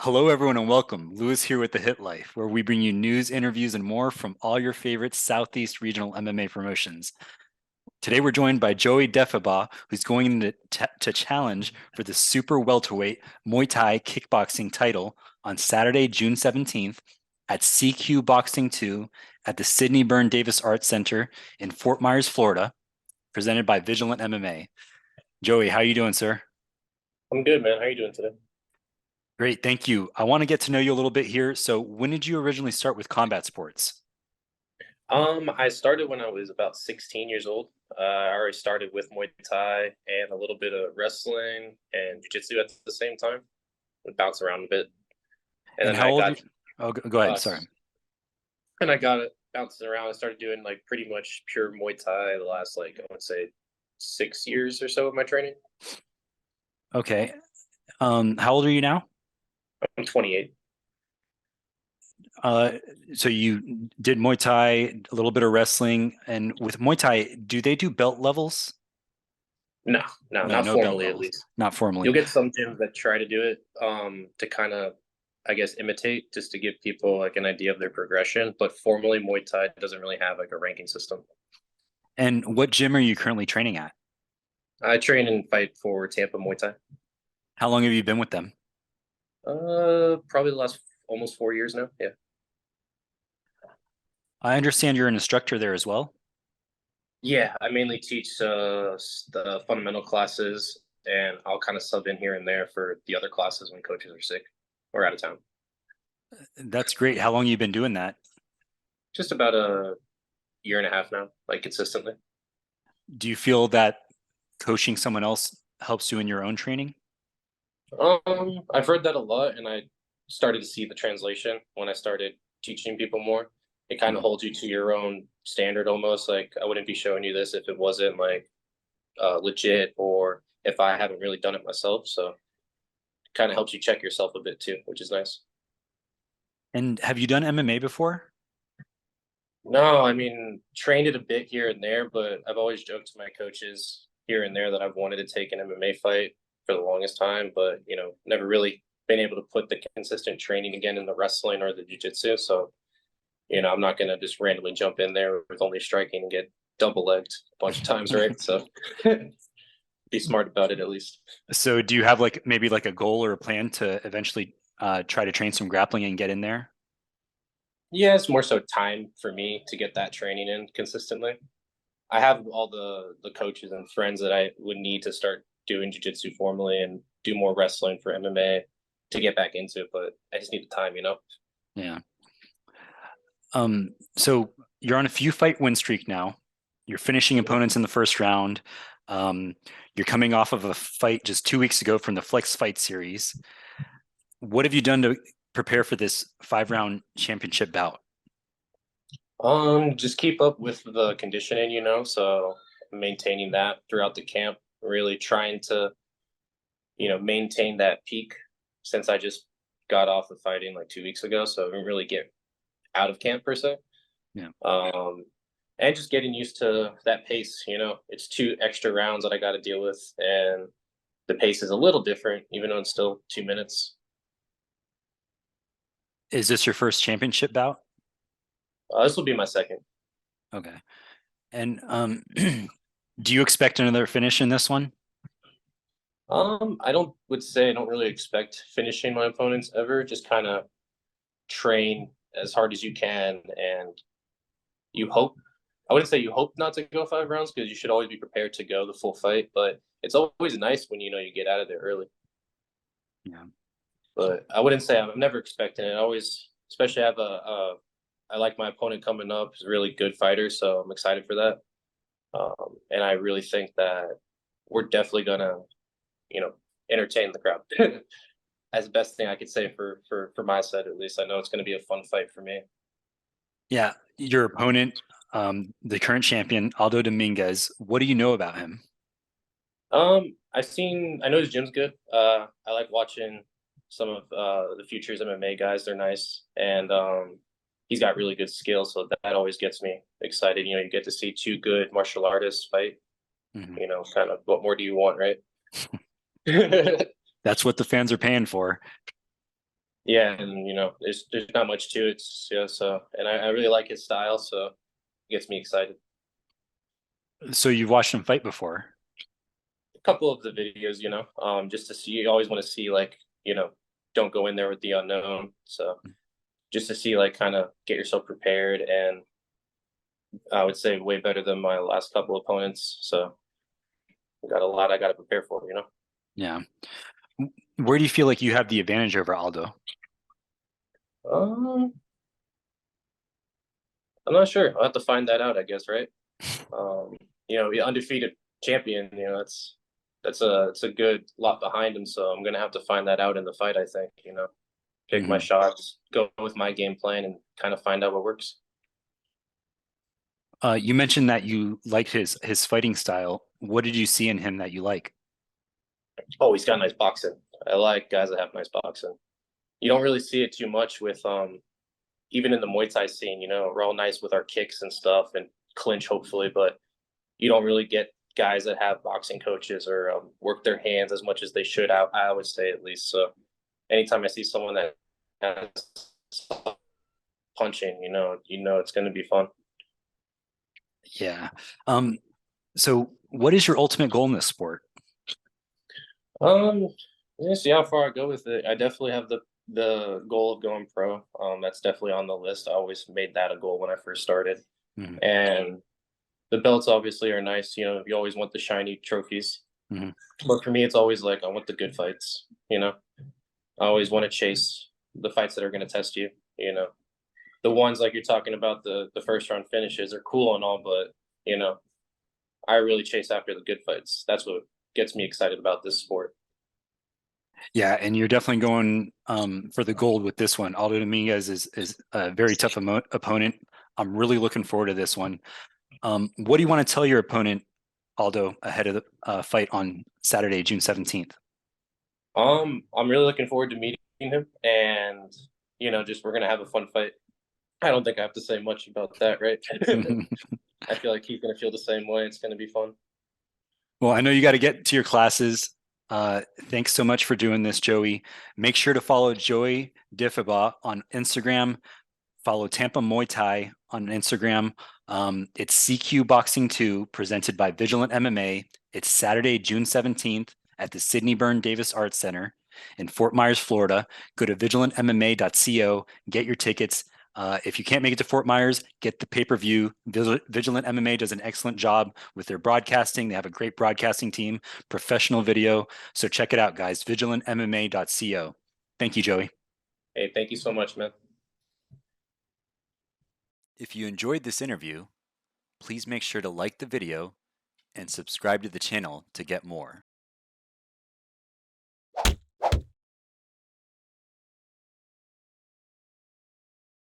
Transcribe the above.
Hello, everyone, and welcome. Lewis here with The Hit Life, where we bring you news, interviews, and more from all your favorite Southeast regional MMA promotions. Today, we're joined by Joey Defibaugh, who's going to challenge for the super welterweight Muay Thai kickboxing title on Saturday, June 17th at CQ Boxing 2 at the Sidney Byrne Davis Arts Center in Fort Myers, Florida, presented by Vigilant MMA. Joey, how are you doing, sir? I'm good, man. How you doing today? Great, thank you. I want to get to know you a little bit here. So, when did you originally start with combat sports? I started when I was about 16 years old. I already started with Muay Thai and a little bit of wrestling and jiu-jitsu at the same time. Would bounce around a bit, and And then how I old? got Oh, go ahead. uh, Sorry. and I got it bouncing around. I started doing like pretty much pure Muay Thai the last I would say 6 years or so of my training. Okay. How old are you now? I'm 28. Uh, so you did Muay Thai, a little bit of wrestling, and with Muay Thai, do they do belt levels? No, no, No, not no belt formally at levels. least. Not You'll formally. get some gyms that try to do it to kind of, I guess, imitate just to give people like an idea of their progression. But formally, Muay Thai doesn't really have like a ranking system. And what gym are you currently training at? I train and fight for Tampa Muay Thai. How long have you been with them? Probably the last almost 4 years now. Yeah. I understand you're an instructor there as well. Yeah, I mainly teach the fundamental classes, and I'll kind of sub in here and there for the other classes when coaches are sick or out of town. That's great. How long have you been doing that? Just about a year and a half now, like consistently. Do you feel that coaching someone else helps you in your own training? I've heard that a lot, and I started to see the translation when I started teaching people more. It kind of Mhm. holds you to your own standard almost. Like I wouldn't be showing you this if it wasn't like legit or if I haven't really done it myself. So it kind of helps you check yourself a bit too, which is nice. And have you done MMA before? No, I mean, trained it a bit here and there, but I've always joked to my coaches here and there that I've wanted to take an MMA fight for the longest time, but never really been able to put the consistent training again in the wrestling or the jiu-jitsu. So, I'm not gonna just randomly jump in there with only striking and get double legged a bunch of times, right? So be smart about it at least. So do you have like maybe like a goal or a plan to eventually try to train some grappling and get in there? Yeah, it's more so time for me to get that training in consistently. I have all the coaches and friends that I would need to start doing jiu-jitsu formally and do more wrestling for MMA to get back into it, but I just need the time. Yeah. So you're on a few fight win streak now. You're finishing opponents in the first round. Um, you're coming off of a fight just 2 weeks ago from the Flex Fight Series. What have you done to prepare for this 5 round championship bout? Just keep up with the conditioning, so maintaining that throughout the camp, really trying to, maintain that peak since I just got off of fighting like 2 weeks ago, so I didn't really get out of camp per se. Yeah. Um, and just getting used to that pace. It's 2 extra rounds that I got to deal with, and the pace is a little different, even though it's still 2 minutes. Is this your first championship bout? This will be my second. Okay. And do you expect another finish in this one? I don't really expect finishing my opponents ever. Just kind of train as hard as you can, and you hope. I wouldn't say you hope not to go 5 rounds because you should always be prepared to go the full fight. But it's always nice when you get out of there early. Yeah. But I wouldn't say I'm never expecting it. I always, especially have I like my opponent coming up. He's a really good fighter, so I'm excited for that. And I really think that we're definitely gonna, you know, entertain the crowd. As the best thing I could say for my side at least. I know it's gonna be a fun fight for me. Yeah. Your opponent, the current champion, Aldo Dominguez, what do you know about him? I know his gym's good. I like watching some of the Futures MMA guys. They're nice, and he's got really good skills, so that always gets me excited. You get to see two good martial artists fight. Mhm. Kind of what more do you want, right? That's what the fans are paying for. Yeah, and there's not much to it. So and I really like his style, so it gets me excited. So you've watched him fight before. A couple of the videos, just to see. You always want to see like don't go in there with the unknown. So just to see like kind of get yourself prepared, and I would say way better than my last couple opponents. So I got a lot I got to prepare for. Yeah. Where do you feel like you have the advantage over Aldo? Um, I'm not sure. I'll have to find that out, I guess, right? Um, undefeated champion. It's a good lot behind him. So I'm gonna have to find that out in the fight. I think. Pick my Hmm. shots, go with my game plan, and kind of find out what works. You mentioned that you liked his fighting style. What did you see in him that you like? Oh, he's got nice boxing. I like guys that have nice boxing. You don't really see it too much with even in the Muay Thai scene. We're all nice with our kicks and stuff and clinch hopefully, but you don't really get guys that have boxing coaches or work their hands as much as they should. I would say at least. So anytime I see someone that has punching, it's going to be fun. Yeah. Um, so what is your ultimate goal in this sport? Um, yeah, see how far I go with it. I definitely have the goal of going pro. That's definitely on the list. I always made that a goal when I first started, Hmm. and the belts obviously are nice. You always want the shiny trophies, Hmm. but for me, it's always like I want the good fights. I always want to chase the fights that are going to test you. The ones like you're talking about the first round finishes are cool and all, but you know, I really chase after the good fights. That's what gets me excited about this sport. Yeah, and you're definitely going for the gold with this one. Aldo Dominguez is a very tough opponent. I'm really looking forward to this one. What do you want to tell your opponent, Aldo, ahead of the fight on Saturday, June 17th? I'm really looking forward to meeting him, and just we're gonna have a fun fight. I don't think I have to say much about that, right? I feel like he's gonna feel the same way. It's gonna be fun. Well, I know you got to get to your classes. Thanks so much for doing this, Joey. Make sure to follow Joey Defibaugh on Instagram. Follow Tampa Muay Thai on Instagram. It's CQ Boxing 2 presented by Vigilant MMA. It's Saturday, June 17th at the Sidney Byrne Davis Arts Center in Fort Myers, Florida. Go to vigilantmma.co, get your tickets. If you can't make it to Fort Myers, get the pay-per-view. Vigilant MMA does an excellent job with their broadcasting. They have a great broadcasting team, professional video. So check it out, guys. Vigilantmma.co. Thank you, Joey. Hey, thank you so much, man. If you enjoyed this interview, please make sure to like the video and subscribe to the channel to get more.